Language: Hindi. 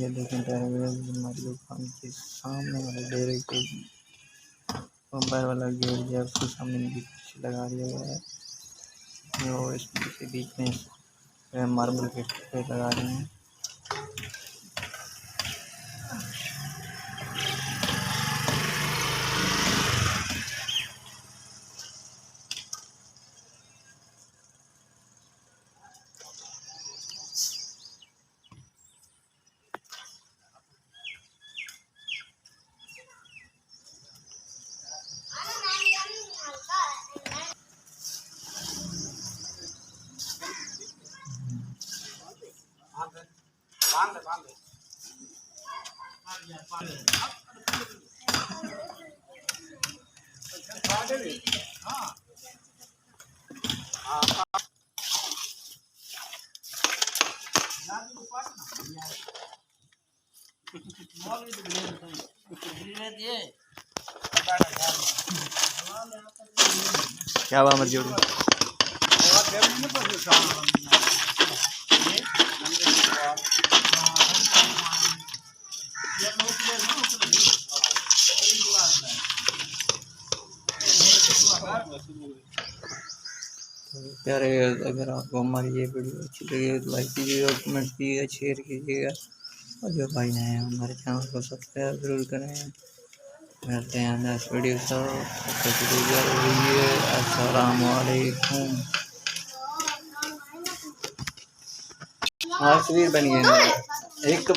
ये देखें हमारी दुकान के सामने वाले डेरे के मोबाइल वाला गेट जो है उसके सामने बीच लगा दिया गया है। और इसके बीच में मार्बल के टुकड़े लगा रहे हैं। क्या हुआ मर्जी होगी प्यारे। अगर आपको हमारी ये वीडियो अच्छी लगी तो लाइक कीजिएगा, कमेंट कीजिएगा, शेयर कीजिएगा और जो भाई नए हैं हमारे चैनल को सब्सक्राइब जरूर करें। मिलते हैं नेक्स्ट वीडियो के साथ। अस्सलाम वालेकुम। तस्वीर बन गई एक